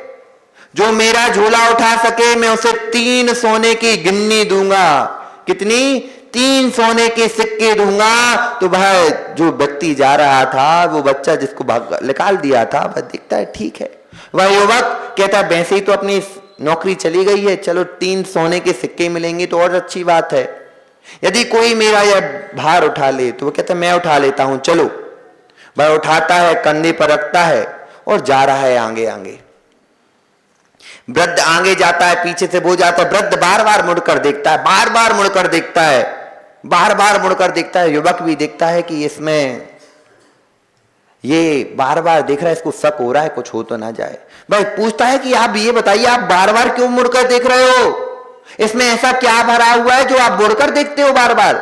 जो मेरा झोला उठा सके, मैं उसे 3 सोने की गिन्नी दूंगा। कितनी? 3 सोने के सिक्के दूंगा। तो वह जो व्यक्ति जा रहा था, वो बच्चा जिसको निकाल दिया था, वह देखता है ठीक है। वह युवक कहता है वैसे ही तो अपनी नौकरी चली गई है, चलो 3 सोने के सिक्के मिलेंगे तो और अच्छी बात है। यदि कोई मेरा यह भार उठा ले, तो वो कहता है मैं उठा लेता हूं, चलो। वह उठाता है, कंधे पर रखता है और जा रहा है आगे आगे। वृद्ध आगे जाता है, पीछे से वो जाता है। वृद्ध बार बार मुड़कर देखता है, बार बार मुड़कर देखता है, बार बार मुड़कर देखता है। युवक भी देखता है कि इसमें ये बार बार देख रहा है, इसको शक हो रहा है कुछ हो तो ना जाए। भाई पूछता है कि आप ये बताइए, आप बार बार क्यों मुड़कर देख रहे हो? इसमें ऐसा क्या भरा हुआ है जो आप मुड़कर देखते हो बार बार?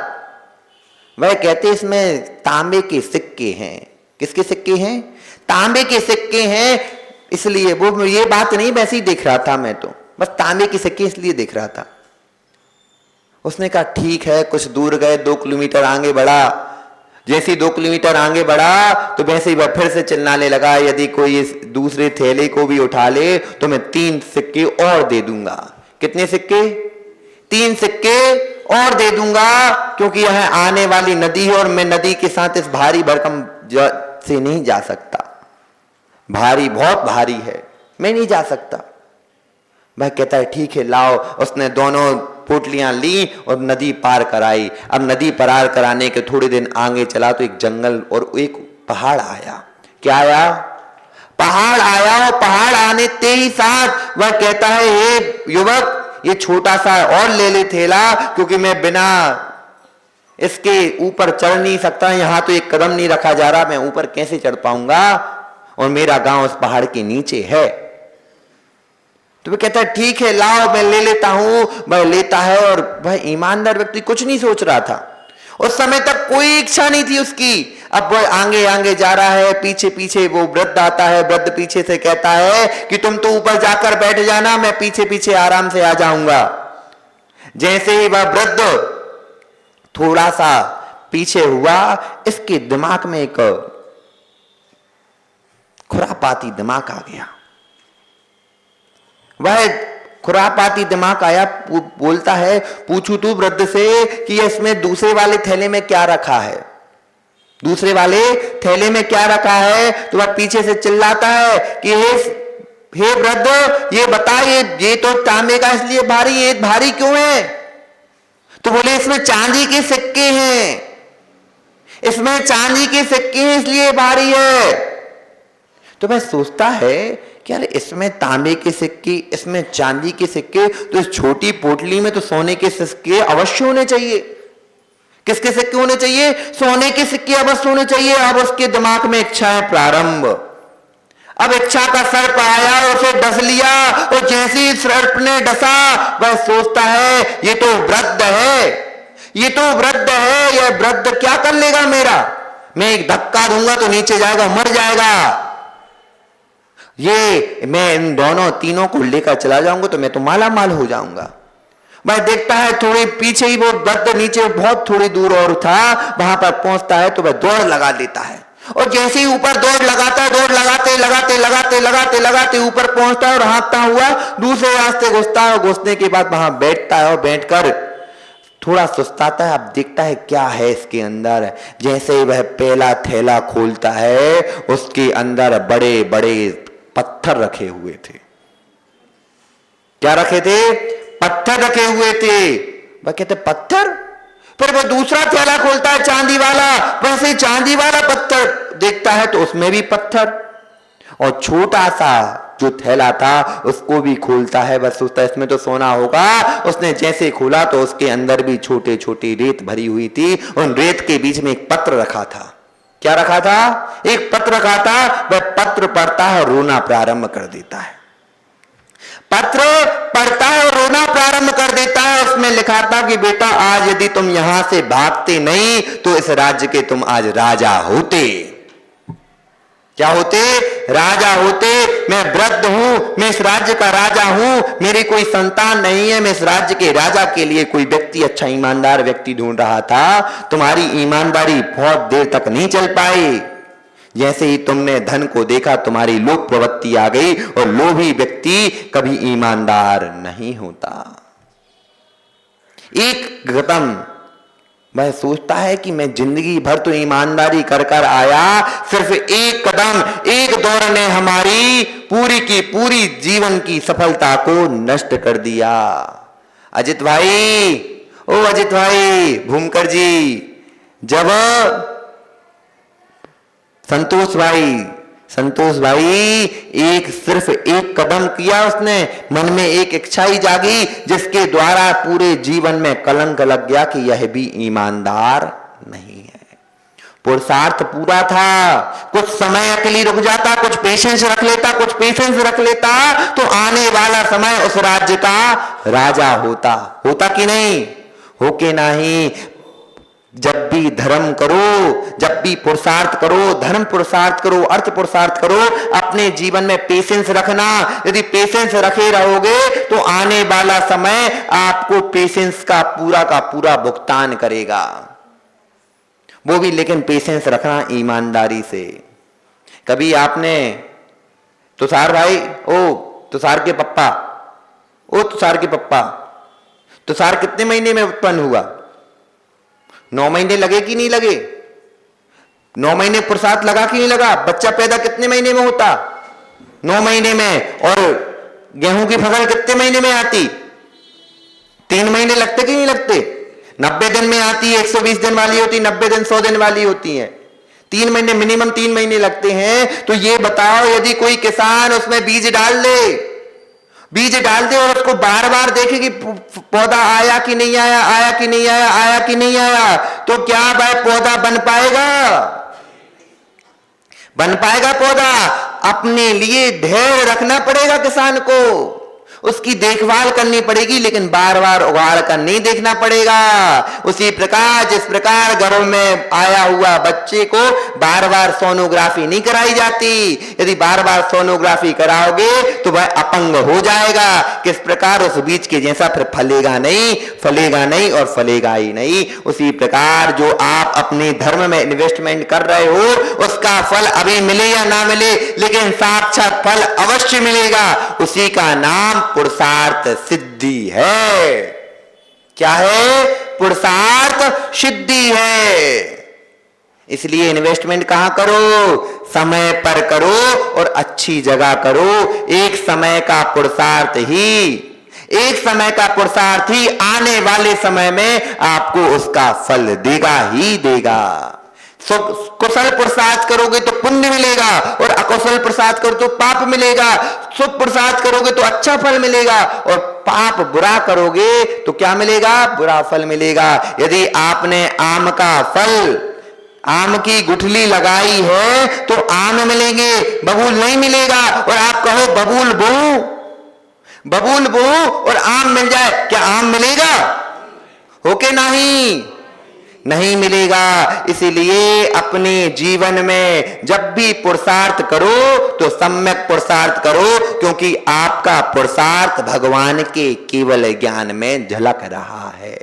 वह कहते इसमें तांबे के सिक्के हैं। किसके सिक्के हैं? तांबे के सिक्के हैं, इसलिए वो ये बात नहीं, वैसे ही देख रहा था मैं तो, बस तांबे के सिक्के इसलिए देख रहा था। उसने कहा ठीक है। कुछ दूर गए, 2 किलोमीटर आगे बढ़ा। जैसे 2 किलोमीटर आगे बढ़ा तो वैसे ही वह फिर से चिल्लाने लगा, यदि कोई इस दूसरे थैले को भी उठा ले तो मैं 3 सिक्के और दे दूंगा। कितने सिक्के? 3 सिक्के और दे दूंगा, क्योंकि यह आने वाली नदी है और मैं नदी के साथ इस भारी भरकम से नहीं जा सकता, भारी, बहुत भारी है, मैं नहीं जा सकता। वह कहता है ठीक है लाओ। उसने दोनों पोटलियां ली और नदी पार कराई। अब नदी पार कराने के थोड़े दिन आगे चला तो एक जंगल और एक पहाड़ आया। क्या आया? पहाड़ आया। और पहाड़ आने ते ही साथ वह कहता है हे युवक, ये छोटा सा और ले ले थैला, क्योंकि मैं बिना इसके ऊपर चढ़ नहीं सकता, यहां तो एक कदम नहीं रखा जा रहा, मैं ऊपर कैसे चढ़ पाऊंगा, और मेरा गांव उस पहाड़ के नीचे है। तो वो कहता है ठीक है लाओ, मैं ले लेता हूं। वह लेता है और वह ईमानदार व्यक्ति कुछ नहीं सोच रहा था। उस समय तक कोई इच्छा नहीं थी उसकी। अब वह आगे आगे जा रहा है, पीछे पीछे वो वृद्ध आता है। वृद्ध पीछे से कहता है कि तुम तो ऊपर जाकर बैठ जाना, मैं पीछे पीछे आराम से आ जाऊंगा। जैसे ही वह वृद्ध थोड़ा सा पीछे हुआ, इसके दिमाग में एक खुरापाती दिमाग आ गया। वह खुरापाती दिमाग आया, बोलता है पूछू तू वृद्ध से कि इसमें दूसरे वाले थैले में क्या रखा है, दूसरे वाले थैले में क्या रखा है। तो वह पीछे से चिल्लाता है कि हे वृद्ध, ये बता, ये तो तांबे का इसलिए भारी, ये भारी क्यों है? तो बोले इसमें चांदी के सिक्के हैं, इसमें चांदी के सिक्के हैं इसलिए भारी है। तो वह सोचता है कि यार इसमें तांबे के सिक्के, इसमें चांदी के सिक्के, तो इस छोटी पोटली में तो सोने के सिक्के अवश्य होने चाहिए। किसके सिक्के होने चाहिए? सोने के सिक्के अवश्य होने चाहिए। अब उसके दिमाग में इच्छा है प्रारंभ। अब इच्छा का सर्प आया, उसे डस लिया, और जैसे ही सर्प ने डसा, वह सोचता है ये तो वृद्ध है, ये तो वृद्ध है, यह वृद्ध क्या कर लेगा मेरा? मैं एक धक्का दूंगा तो नीचे जाएगा, मर जाएगा। ये मैं इन दोनों तीनों को लेकर चला जाऊंगा तो मैं तो माला माल हो जाऊंगा। वह देखता है थोड़ी पीछे ही वो वृद्ध नीचे बहुत थोड़ी दूर और था, वहां पर पहुंचता है तो वह दौड़ लगा देता है। और जैसे ही ऊपर दौड़ लगाता है, दौड़ लगाते लगाते लगाते लगाते लगाते ऊपर पहुंचता है और हाँकता हुआ दूसरे रास्ते घुसता है और घुसने के बाद वहां बैठता है और बैठकर थोड़ा सुस्ताता है। अब देखता है क्या है इसके अंदर। जैसे ही वह पहला थैला खोलता है उसके अंदर बड़े बड़े पत्थर रखे हुए थे। क्या रखे थे? पत्थर रखे हुए थे। वह कहते पत्थर? फिर वह दूसरा थैला खोलता है चांदी वाला, वैसे चांदी वाला पत्थर देखता है तो उसमें भी पत्थर, और छोटा सा जो थैला था उसको भी खोलता है। बस सोचता है इसमें तो सोना होगा। उसने जैसे खोला तो उसके अंदर भी छोटे छोटे रेत भरी हुई थी। उन रेत के बीच में एक पत्र रखा था। क्या रखा था? एक पत्र रखा था। वह पत्र पढ़ता है और रोना प्रारंभ कर देता है। पत्र पढ़ता है और रोना प्रारंभ कर देता है। उसमें लिखा था कि बेटा आज यदि तुम यहां से भागते नहीं तो इस राज्य के तुम आज राजा होते। क्या होते? राजा होते। मैं वृद्ध हूं, मैं इस राज्य का राजा हूं, मेरी कोई संतान नहीं है, मैं इस राज्य के राजा के लिए कोई व्यक्ति, अच्छा ईमानदार व्यक्ति ढूंढ रहा था। तुम्हारी ईमानदारी बहुत देर तक नहीं चल पाई। जैसे ही तुमने धन को देखा तुम्हारी लोभ प्रवृत्ति आ गई, और लोभी व्यक्ति कभी ईमानदार नहीं होता। एक कदम वह सोचता है कि मैं जिंदगी भर तो ईमानदारी कर कर आया, सिर्फ एक कदम, एक दौर ने हमारी पूरी की पूरी जीवन की सफलता को नष्ट कर दिया। अजित भाई, ओ अजित भाई, भूमकर जी, जब संतोष भाई सिर्फ एक कदम किया, उसने मन में एक इच्छा ही जागी जिसके द्वारा पूरे जीवन में कलंक लग गया कि यह भी ईमानदार नहीं है। पुरुषार्थ पूरा था, कुछ समय के लिए रुक जाता, कुछ पेशेंस रख लेता तो आने वाला समय उस राज्य का राजा होता कि नहीं? होके नहीं। जब भी धर्म करो, जब भी पुरुषार्थ करो, धर्म पुरुषार्थ करो, अर्थ पुरुषार्थ करो, अपने जीवन में पेशेंस रखना। यदि पेशेंस रखे रहोगे तो आने वाला समय आपको पेशेंस का पूरा भुगतान करेगा। वो भी लेकिन पेशेंस रखना ईमानदारी से। कभी आपने तुषार भाई, तुषार के पप्पा, तुषार कितने महीने में उत्पन्न हुआ? 9 महीने लगे कि नहीं लगे? 9 महीने पुरुषार्थ लगा कि नहीं लगा? बच्चा पैदा कितने महीने में होता? 9 महीने में। और गेहूं की फसल कितने महीने में आती? 3 महीने लगते कि नहीं लगते? 90 दिन में आती है, 120 दिन वाली होती, 90 दिन 100 दिन वाली होती है। 3 महीने, मिनिमम 3 महीने लगते हैं। तो ये बताओ, यदि कोई किसान उसमें बीज डाल दे और उसको बार बार देखे कि पौधा आया कि नहीं आया, तो क्या वह पौधा बन पाएगा? पौधा? अपने लिए धैर्य रखना पड़ेगा किसान को, उसकी देखभाल करनी पड़ेगी, लेकिन बार बार उगाड़ कर नहीं देखना पड़ेगा। उसी प्रकार जिस प्रकार गर्भ में आया हुआ बच्चे को बार बार सोनोग्राफी नहीं कराई जाती, यदि बार बार सोनोग्राफी कराओगे तो वह अपंग हो जाएगा। किस प्रकार उस बीज के जैसा फिर फलेगा नहीं और फलेगा ही नहीं। उसी प्रकार जो आप अपने धर्म में इन्वेस्टमेंट कर रहे हो उसका फल अभी मिले या ना मिले, लेकिन साक्षात फल अवश्य मिलेगा। उसी का नाम पुरुषार्थ सिद्धि है। क्या है? पुरुषार्थ सिद्धि है। इसलिए इन्वेस्टमेंट कहां करो? समय पर करो और अच्छी जगह करो। एक समय का पुरुषार्थ ही आने वाले समय में आपको उसका फल देगा ही देगा। कुशल पुरुषार्थ करोगे तो पुण्य मिलेगा, और अकुशल पुरुषार्थ करो तो पाप मिलेगा। शुभ पुरुषार्थ करोगे तो अच्छा फल मिलेगा, और पाप बुरा करोगे तो क्या मिलेगा? बुरा फल मिलेगा। यदि आपने आम की गुठली लगाई है तो आम मिलेंगे, बबूल नहीं मिलेगा। और आप कहो बबूल बो और आम मिल जाए, क्या आम मिलेगा? होके नहीं मिलेगा। इसीलिए अपने जीवन में जब भी पुरुषार्थ करो तो सम्यक पुरुषार्थ करो, क्योंकि आपका पुरुषार्थ भगवान के केवल ज्ञान में झलक रहा है।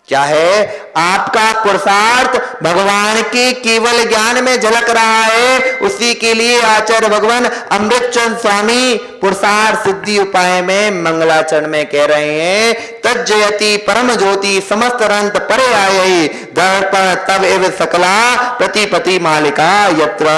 क्या है? आपका पुरुषार्थ भगवान के केवल ज्ञान में झलक रहा है। उसी के लिए आचार्य भगवान अमृतचंद स्वामी पुरुषार्थ सिद्धि उपाय में मंगलाचरण में कह रहे हैं, तज्जयति परम ज्योति समस्त रंत परे आयई दर्पण तब एव सकला प्रतिपति मालिका यत्र।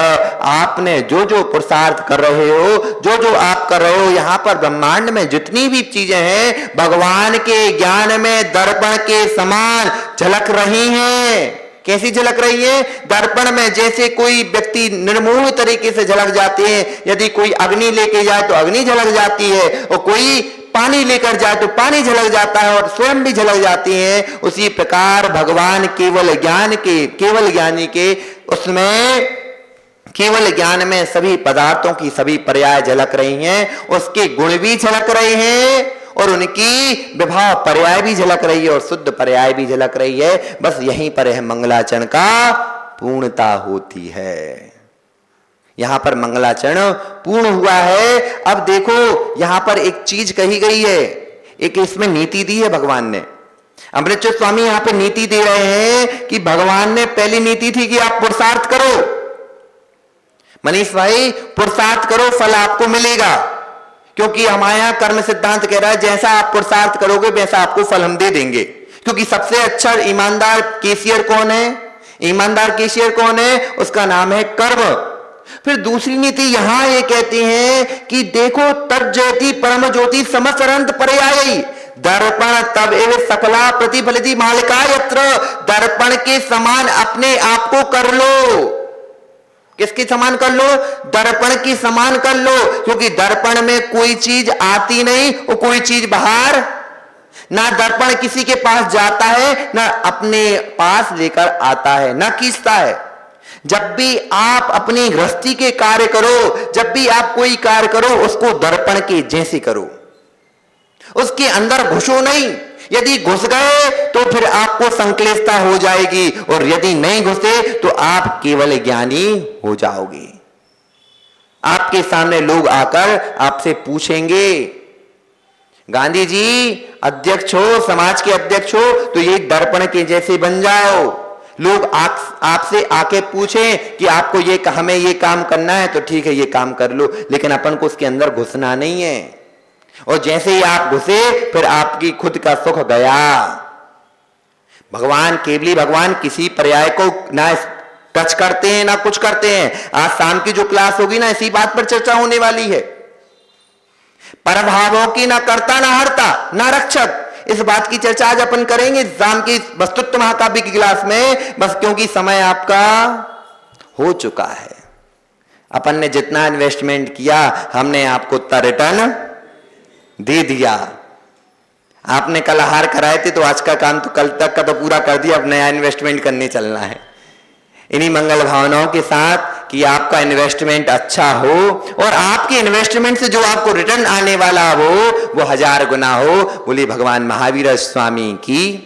आपने जो जो पुरुषार्थ कर रहे हो, जो जो आप कर रहे हो, यहाँ पर ब्रह्मांड में जितनी भी चीजें हैं भगवान के ज्ञान में दर्पण के समान झलक रही हैं। कैसी झलक रही है? दर्पण में जैसे कोई व्यक्ति निर्मोह तरीके से झलक जाते हैं, यदि कोई अग्नि लेके जाए तो अग्नि झलक जाती है, और कोई पानी लेकर जाए तो पानी झलक जाता है और स्वयं भी झलक जाती है। उसी प्रकार भगवान केवल ज्ञान के, केवल ज्ञानी के उसमें केवल ज्ञान में सभी पदार्थों की सभी पर्याय झलक रही हैं, उसके गुण भी झलक रहे हैं और उनकी विभाव पर्याय भी झलक रही है और शुद्ध पर्याय भी झलक रही है। बस यहीं पर है मंगलाचरण का पूर्णता होती है। यहां पर मंगलाचरण पूर्ण हुआ है। अब देखो यहां पर एक चीज कही गई है, एक इसमें नीति दी है भगवान ने। अमृतचंद स्वामी यहां पे नीति दे रहे हैं कि भगवान ने पहली नीति थी कि आप पुरुषार्थ करो, मनीष भाई पुरुषार्थ करो फल आपको मिलेगा, क्योंकि हमारे यहां कर्म सिद्धांत कह रहा है जैसा आप पुरुषार्थ करोगे वैसा आपको फल हम दे देंगे। क्योंकि सबसे अच्छा ईमानदार कैशियर कौन है? ईमानदार कैशियर कौन है? उसका नाम है कर्म। फिर दूसरी नीति यहां ये कहती है कि देखो तज्जयति परम ज्योति समस्त रंत पर्यायी दर्पण तब एव सकला प्रतिफलिति मालिका यत्र। दर्पण के समान अपने आप को कर लो। किसके समान कर लो? दर्पण की समान कर लो, क्योंकि दर्पण में कोई चीज आती नहीं और कोई चीज बाहर ना। दर्पण किसी के पास जाता है ना अपने पास लेकर आता है, ना खींचता है। जब भी आप अपनी गृहस्थी के कार्य करो, जब भी आप कोई कार्य करो, उसको दर्पण के जैसे करो, उसके अंदर घुसो नहीं। यदि घुस गए तो फिर आपको संक्लेशता हो जाएगी, और यदि नहीं घुसे तो आप केवल ज्ञानी हो जाओगे। आपके सामने लोग आकर आपसे पूछेंगे, गांधी जी अध्यक्ष हो, समाज के अध्यक्ष हो, तो ये दर्पण के जैसे बन जाओ। लोग आपसे आके पूछें कि आपको ये हमें ये काम करना है तो ठीक है ये काम कर लो, लेकिन अपन को उसके अंदर घुसना नहीं है। और जैसे ही आप घुसे फिर आपकी खुद का सुख गया। भगवान केवली भगवान किसी पर्याय को ना टच करते हैं ना कुछ करते हैं। आज शाम की जो क्लास होगी ना इसी बात पर चर्चा होने वाली है। परभावों की ना कर्ता ना हर्ता ना रक्षक, इस बात की चर्चा आज अपन करेंगे शाम की वस्तुत्व महाकाव्य की क्लास में। बस क्योंकि समय आपका हो चुका है, अपन ने जितना इन्वेस्टमेंट किया हमने आपको उतना रिटर्न दे दिया। आपने कल आहार कराए थे तो आज का काम तो कल तक का तो पूरा कर दिया, अब नया इन्वेस्टमेंट करने चलना है। इन्हीं मंगल भावनाओं के साथ कि आपका इन्वेस्टमेंट अच्छा हो और आपके इन्वेस्टमेंट से जो आपको रिटर्न आने वाला हो वो 1000 गुना हो। बोली भगवान महावीर स्वामी की